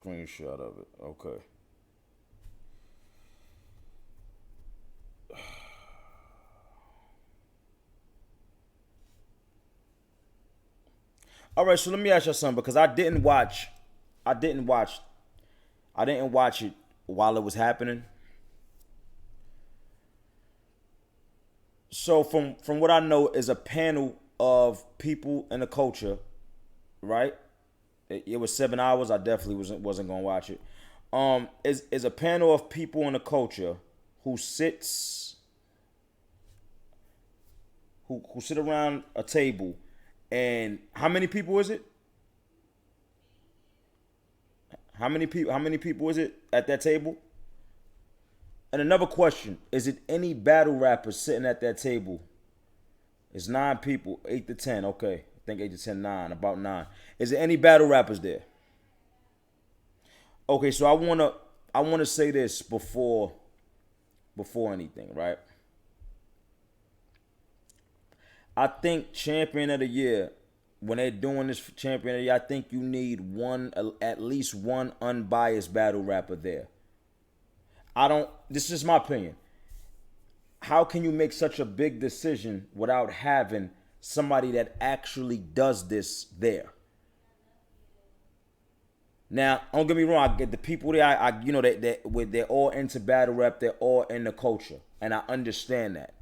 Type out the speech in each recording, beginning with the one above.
screenshot of it. Okay. All right, so let me ask you something because I didn't watch, I didn't watch it while it was happening. So from what I know is a panel of people in the culture, right? It was 7 hours. I definitely wasn't gonna watch it. Is a panel of people in the culture who sits who sit around a table, and how many people is it? How many people is it at that table? And another question: is it any battle rappers sitting at that table? It's 9 people, 8 to 10. Okay, I think 8 to 10, nine, about nine. Is there any battle rappers there? Okay, so I wanna say this before anything, right? I think champion of the year, when they're doing this for champion of the year, I think you need at least one unbiased battle rapper there. I don't. This is my opinion. How can you make such a big decision without having somebody that actually does this there? Now, don't get me wrong. I get the people there. You know, they're all into battle rap. They're all in the culture, and I understand that.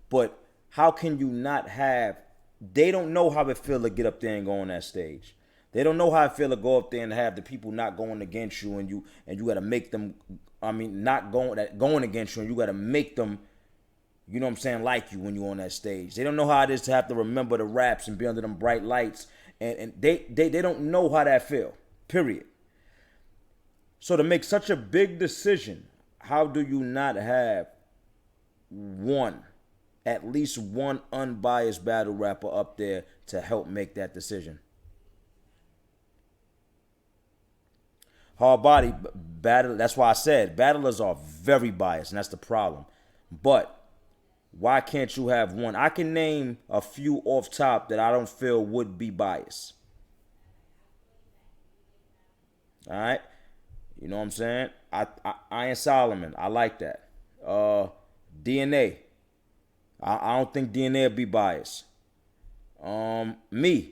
But how can you not have? They don't know how it feel to get up there and go on that stage. They don't know how it feel to go up there and have the people not going against you, and you got to make them. I mean, not going against you, and you got to make them. You know what I'm saying? Like you when you're on that stage. They don't know how it is to have to remember the raps and be under them bright lights, and they don't know how that feel. Period. So to make such a big decision, how do you not have one, at least one unbiased battle rapper up there to help make that decision? Hard body battle. That's why I said battlers are very biased, and that's the problem. But why can't you have one? I can name a few off top that I don't feel would be biased. All right, you know what I'm saying? Iron Solomon, I like that. DNA, I don't think DNA would be biased. Me,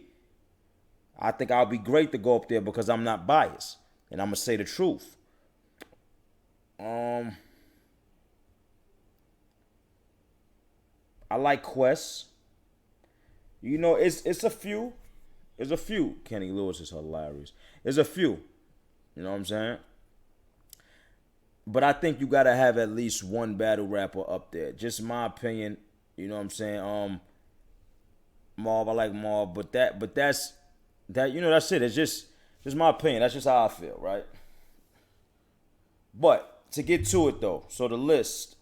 I think I'll be great to go up there because I'm not biased and I'm gonna say the truth. Um, I like Quest. You know, it's a few. There's a few. Kenny Lewis is hilarious. There's a few. You know what I'm saying? But I think you gotta have at least one battle rapper up there. Just my opinion. You know what I'm saying? Marv, I like Marv, but you know that's it. It's just my opinion. That's just how I feel, right? But to get to it though, so the list,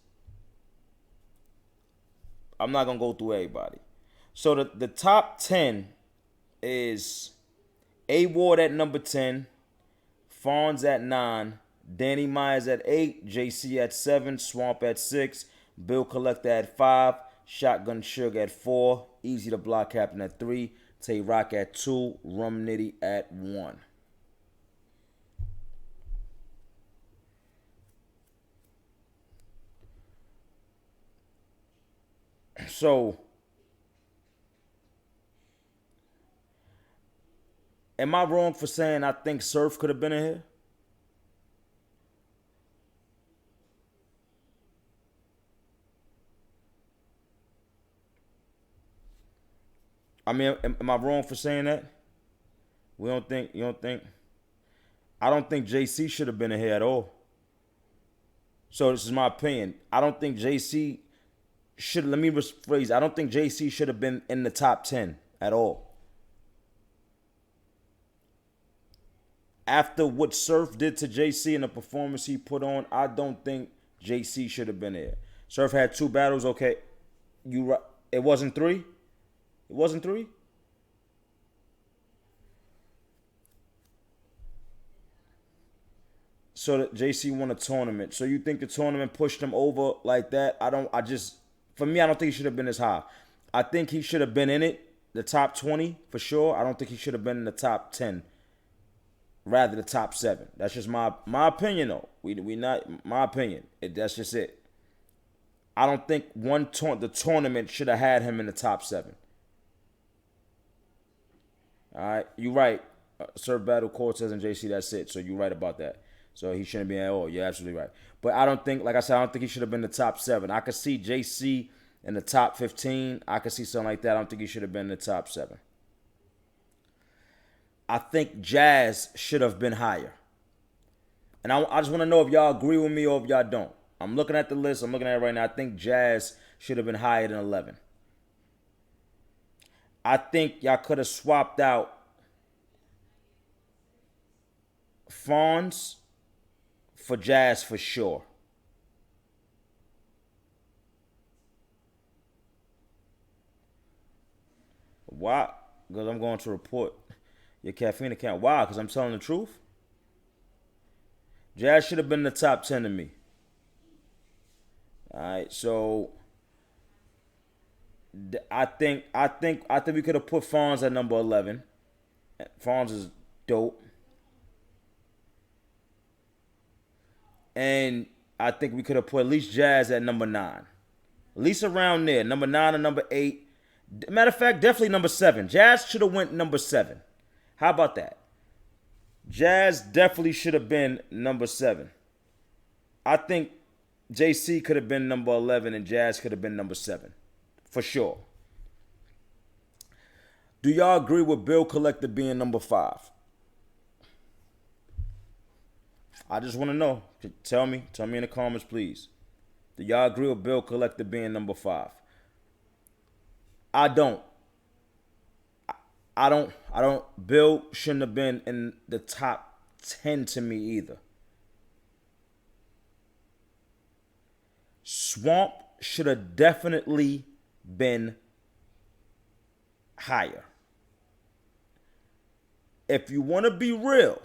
I'm not gonna go through everybody. So the top 10 is A Ward at number 10, Fonz at 9, Danny Myers at 8, JC at 7, Swamp at 6, Bill Collector at 5, Shotgun Sugar at 4, Easy the Block Captain at 3, Tay Rock at 2, Rum Nitty at 1. So, am I wrong for saying I think Surf could have been in here? I mean, am I wrong for saying that? We don't think, you don't think? I don't think JC should have been in here at all. So this is my opinion. I don't think JC should, let me rephrase, I don't think JC should have been in the top 10 at all. After what Surf did to JC and the performance he put on, I don't think JC should have been there. Surf had 2 battles, okay. It wasn't 3? It wasn't 3? So that JC won a tournament. So you think the tournament pushed him over like that? For me, I don't think he should have been as high. I think he should have been in it, the top 20 for sure. I don't think he should have been in the top 10. rather the top 7. That's just my opinion though. We not my opinion. That's just it. I don't think the tournament should have had him in the top 7. All right, you right. Sir Battle Cortez and JC. That's it. So you're right about that. So he shouldn't be at all. You're absolutely right. But I don't think, like I said, I don't think he should have been in the top 7. I could see JC in the top 15. I could see something like that. I don't think he should have been in the top 7. I think Jazz should have been higher. And I just want to know if y'all agree with me or if y'all don't. I'm looking at the list. I'm looking at it right now. I think Jazz should have been higher than 11. I think y'all could have swapped out Fonz for Jazz for sure. Why? Because I'm going to report your caffeine account. Why? Because I'm telling the truth. Jazz should have been in the top 10 to me. All right, so I think we could have put Fonz at number 11. Fonz is dope. And I think we could have put at least Jazz at number 9. At least around there. Number 9 or number 8. Matter of fact, definitely number 7. Jazz should have went number 7. How about that? Jazz definitely should have been number 7. I think JC could have been number 11 and Jazz could have been number 7. For sure. Do y'all agree with Bill Collector being number 5? I just want to know. Tell me in the comments, please. Do y'all agree with Bill Collector being number 5? I don't. I don't. Bill shouldn't have been in the top 10 to me either. Swamp should have definitely been higher. If you want to be real,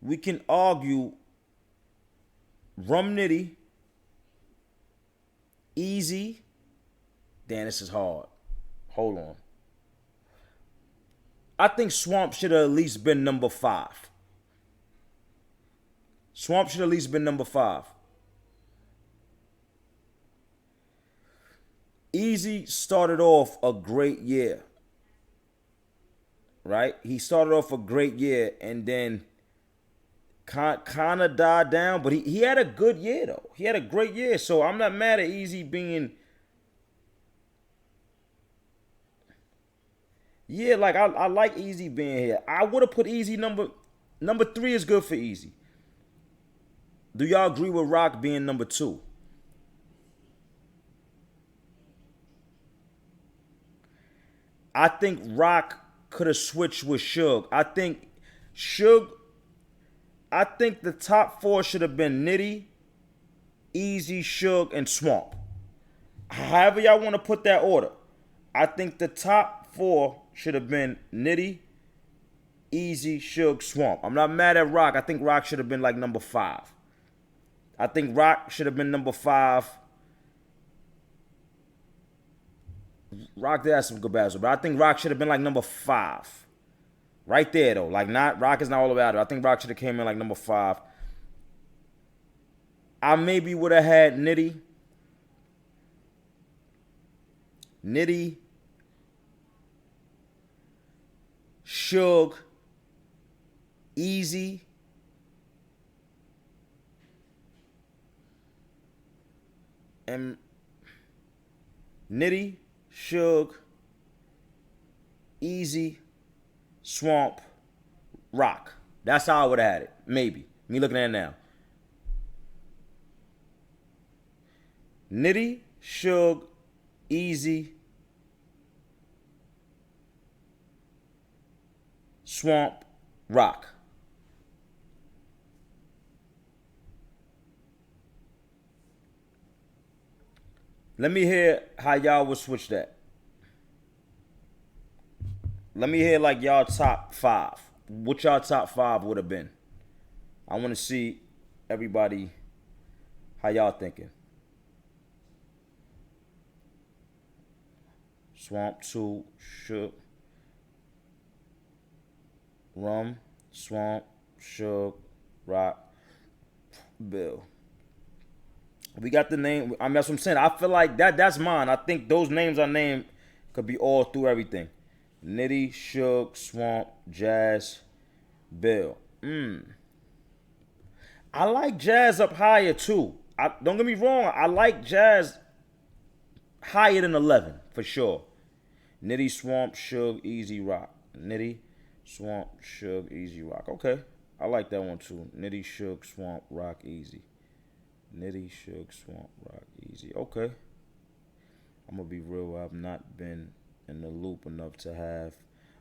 we can argue Rum Nitty, Easy. Damn, this is hard. Hold on. I think Swamp should have at least been number 5. Swamp should have at least been number 5. Easy started off a great year. Right? He started off a great year and then kind of died down, but he had a good year though. He had a great year, so I'm not mad at Easy being. Yeah, like I like Easy being here. I would have put Easy number 3 is good for Easy. Do y'all agree with Rock being number 2? I think Rock could have switched with Suge. I think the top 4 should have been Nitty, Easy, Suge, and Swamp. However y'all want to put that order. I think the top 4 should have been Nitty, Easy, Suge, Swamp. I'm not mad at Rock. I think Rock should have been like number 5. I think Rock should have been number 5. Rock did have some good battles, but I think Rock should have been like number 5. Right there though. Like not Rock is not all about it. I think Rock should have came in like number 5. I maybe would have had Nitty, Suge, Easy, and Nitty, Suge, Easy, Swamp, Rock. That's how I would have had it. Maybe. Me looking at it now. Nitty, Suge, Easy, Swamp, Rock. Let me hear how y'all would switch that. Let me hear like y'all top 5. What y'all top 5 would have been. I want to see everybody how y'all thinking. Swamp 2, Shook. Rum, Swamp, Suge, Rock, Bill. We got the name. I mean, that's what I'm saying. I feel like that's mine. I think those names I named could be all through everything. Nitty, Suge, Swamp, Jazz, Bill. I like Jazz up higher too. Don't get me wrong. I like Jazz higher than 11 for sure. Nitty, Swamp, Suge, Easy Rock. Nitty, Swamp, Suge, Easy Rock. Okay, I like that one too. Nitty, Suge, Swamp, Rock, Easy. Nitty, Suge, Swamp, Rock, Easy. Okay. I'm gonna be real. I've not been in the loop enough to have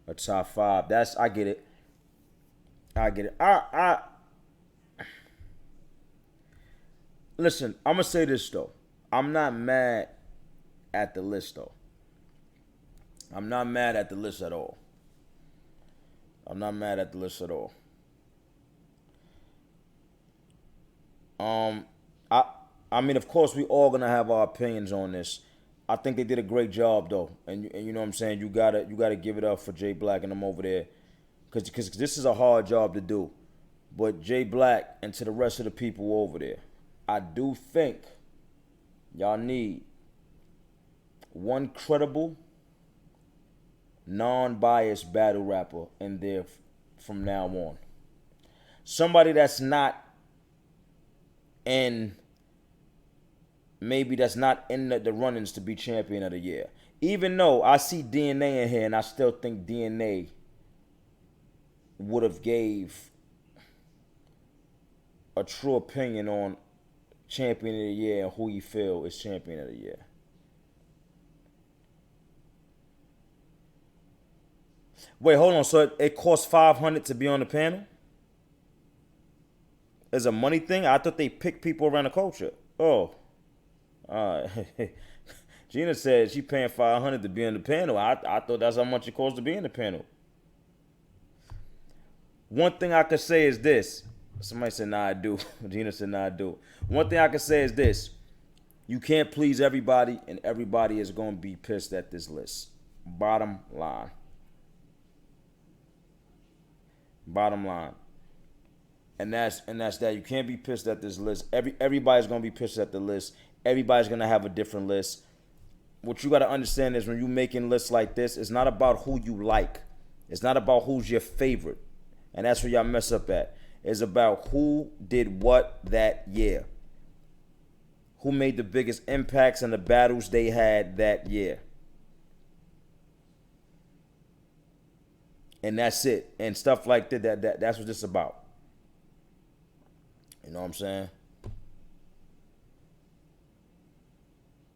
a top 5. I get it. I get it. I listen. I'm gonna say this though. I'm not mad at the list though. I'm not mad at the list at all. I'm not mad at the list at all. Um, I I mean, of course, we all gonna have our opinions on this. I think they did a great job though, and you know what I'm saying. You gotta give it up for Jay Black and them over there, cause this is a hard job to do. But Jay Black and to the rest of the people over there, I do think y'all need one credible, non-biased battle rapper in there from now on. Somebody that's not in maybe that's not in the runnings to be champion of the year. Even though I see DNA in here and I still think DNA would have gave a true opinion on champion of the year and who you feel is champion of the year. Wait, hold on. So it costs $500 to be on the panel? Is a money thing? I thought they pick people around the culture. Oh. Gina said she paying $500 to be on the panel. I thought that's how much it costs to be in the panel. One thing I could say is this. Somebody said, nah, I do. Gina said, nah, I do. One thing I could say is this. You can't please everybody, and everybody is going to be pissed at this list. Bottom line. Bottom line. And that's that. You can't be pissed at this list. Everybody's going to be pissed at the list. Everybody's going to have a different list. What you got to understand is when you're making lists like this, it's not about who you like. It's not about who's your favorite. And that's where y'all mess up at. It's about who did what that year. Who made the biggest impacts in the battles they had that year. And that's it. And stuff like that, that's what it's about. You know what I'm saying?